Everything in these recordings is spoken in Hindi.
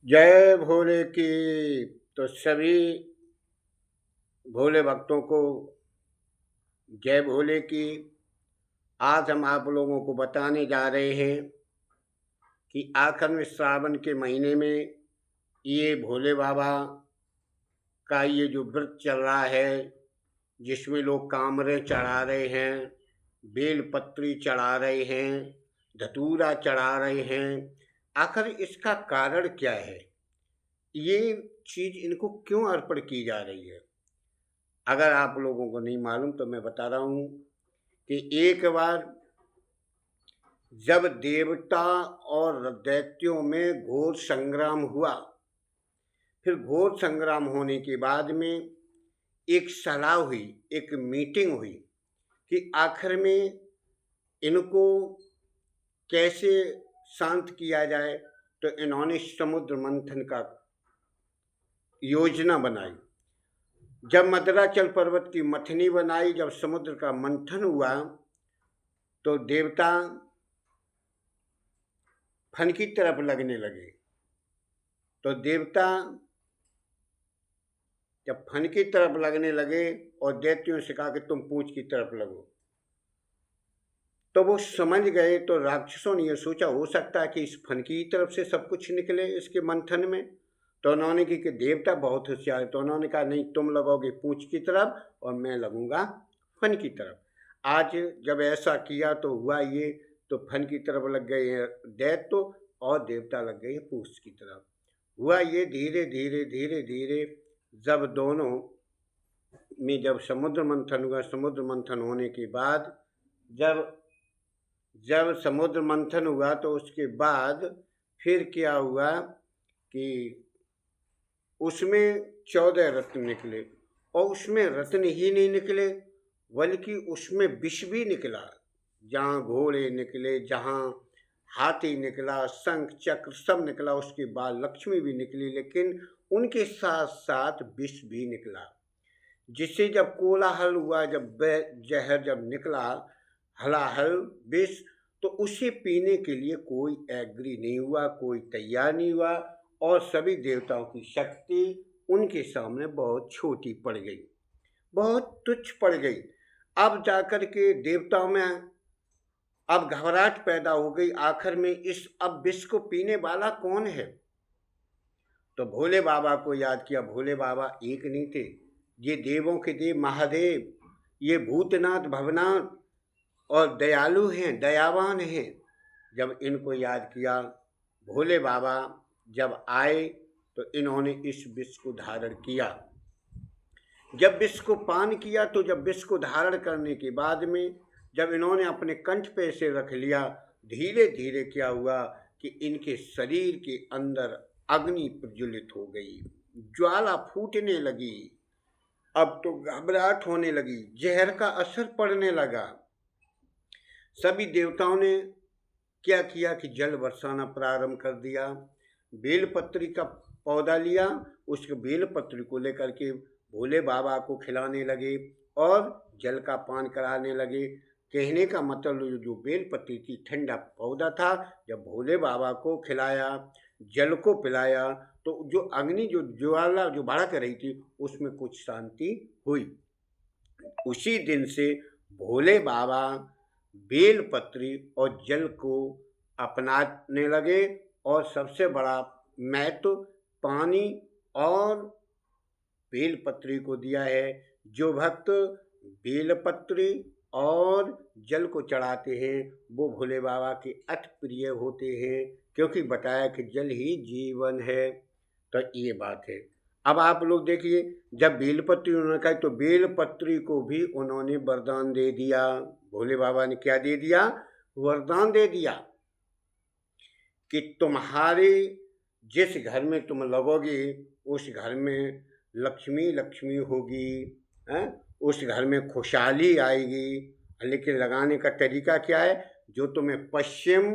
जय भोले की। तो सभी भोले भक्तों को जय भोले की। आज हम आप लोगों को बताने जा रहे हैं कि आखिर में श्रावण के महीने में ये भोले बाबा का ये जो व्रत चल रहा है, जिसमें लोग कामरे चढ़ा रहे हैं, बेल पत्री चढ़ा रहे हैं, धतूरा चढ़ा रहे हैं। आखिर इसका कारण क्या है? ये चीज़ इनको क्यों अर्पण की जा रही है? अगर आप लोगों को नहीं मालूम तो मैं बता रहा हूँ कि एक बार जब देवता और दैत्यों में घोर संग्राम हुआ, फिर घोर संग्राम होने के बाद में एक सलाह हुई, एक मीटिंग हुई कि आखिर में इनको कैसे शांत किया जाए। तो इन्होंने समुद्र मंथन का योजना बनाई। जब मद्राचल पर्वत की मथनी बनाई, जब समुद्र का मंथन हुआ, तो देवता फन की तरफ लगने लगे। तो देवता जब फन की तरफ लगने लगे और दैत्यों से कहा कि तुम पूंछ की तरफ लगो, तो वो समझ गए। तो राक्षसों ने ये सोचा हो सकता है कि इस फन की तरफ से सब कुछ निकले इसके मंथन में। तो उन्होंने की कि देवता बहुत होशियार है, तो उन्होंने कहा नहीं, तुम लगोगे पूंछ की तरफ और मैं लगूंगा फन की तरफ। आज जब ऐसा किया तो हुआ ये, तो फन की तरफ लग गए हैं दैत्य और देवता लग गए हैं पूंछ की तरफ। हुआ ये धीरे धीरे धीरे धीरे, जब दोनों में जब समुद्र मंथन हुआ, समुद्र मंथन होने के बाद जब जब समुद्र मंथन हुआ तो उसके बाद फिर क्या हुआ कि उसमें 14 रत्न निकले। और उसमें रत्न ही नहीं निकले, बल्कि उसमें विष भी निकला। जहाँ घोड़े निकले, जहाँ हाथी निकला, शंख चक्र सब निकला, उसके बाद लक्ष्मी भी निकली, लेकिन उनके साथ साथ विष भी निकला। जिससे जब कोलाहल हुआ, जब जहर जब निकला, हलाहल विष, तो उसे पीने के लिए कोई एग्री नहीं हुआ, कोई तैयार नहीं हुआ। और सभी देवताओं की शक्ति उनके सामने बहुत छोटी पड़ गई, बहुत तुच्छ पड़ गई। अब जाकर के देवताओं में अब घबराहट पैदा हो गई, आखिर में इस अब विष को पीने वाला कौन है? तो भोले बाबा को याद किया। भोले बाबा एक नहीं थे, ये देवों के देव महादेव, ये भूतनाथ भवनाथ और दयालु हैं, दयावान हैं। जब इनको याद किया, भोले बाबा जब आए तो इन्होंने इस विष को धारण किया। जब विष को पान किया, तो जब विष को धारण करने के बाद में जब इन्होंने अपने कंठ पे से रख लिया, धीरे धीरे क्या हुआ कि इनके शरीर के अंदर अग्नि प्रज्वलित हो गई, ज्वाला फूटने लगी। अब तो घबराहट होने लगी, जहर का असर पड़ने लगा। सभी देवताओं ने क्या किया कि जल बरसाना प्रारंभ कर दिया। बेलपत्री का पौधा लिया, उस बेलपत्री को लेकर के भोले बाबा को खिलाने लगे और जल का पान कराने लगे। कहने का मतलब जो बेलपत्री थी, ठंडा पौधा था, जब भोले बाबा को खिलाया, जल को पिलाया, तो जो अग्नि जो ज्वाला जो भड़क रही थी उसमें कुछ शांति हुई। उसी दिन से भोले बाबा बेलपत्री और जल को अपनाने लगे। और सबसे बड़ा महत्व पानी और बेलपत्री को दिया है। जो भक्त बेलपत्री और जल को चढ़ाते हैं वो भोले बाबा के अति प्रिय होते हैं, क्योंकि बताया कि जल ही जीवन है। तो ये बात है। अब आप लोग देखिए, जब बेलपत्री उन्होंने कहा तो बेलपत्री को भी उन्होंने वरदान दे दिया। भोले बाबा ने क्या दे दिया? वरदान दे दिया कि तुम्हारे जिस घर में तुम लगोगे उस घर में लक्ष्मी लक्ष्मी होगी, हैं? उस घर में खुशहाली आएगी। लेकिन लगाने का तरीका क्या है? जो तुम्हें पश्चिम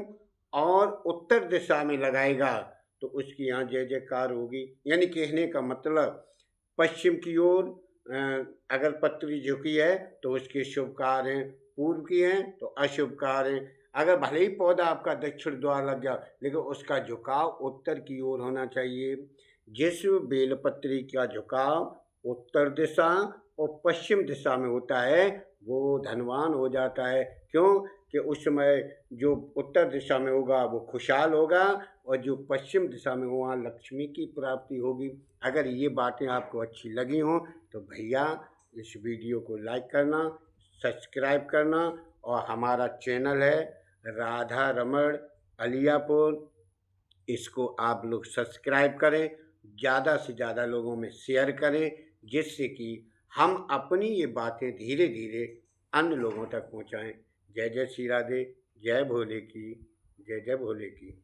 और उत्तर दिशा में लगाएगा तो उसकी यहाँ जय जयकार होगी। यानी कहने का मतलब पश्चिम की ओर अगर पत्री झुकी है तो उसके शुभ कार्य हैं, पूर्व की हैं तो अशुभ कार्य हैं। अगर भले ही पौधा आपका दक्षिण द्वार लग गया, लेकिन उसका झुकाव उत्तर की ओर होना चाहिए। जिस बेलपत्री का झुकाव उत्तर दिशा और पश्चिम दिशा में होता है, वो धनवान हो जाता है। क्यों? कि उस समय जो उत्तर दिशा में होगा वो खुशहाल होगा, और जो पश्चिम दिशा में हो वहाँ लक्ष्मी की प्राप्ति होगी। अगर ये बातें आपको अच्छी लगी हों तो भैया इस वीडियो को लाइक करना, सब्सक्राइब करना, और हमारा चैनल है राधा रमण अलियापुर, इसको आप लोग सब्सक्राइब करें, ज़्यादा से ज़्यादा लोगों में शेयर करें, जिससे कि हम अपनी ये बातें धीरे धीरे अन्य लोगों तक पहुँचाएँ। जय जय श्री राधे, जय भोले की, जय जय भोले की।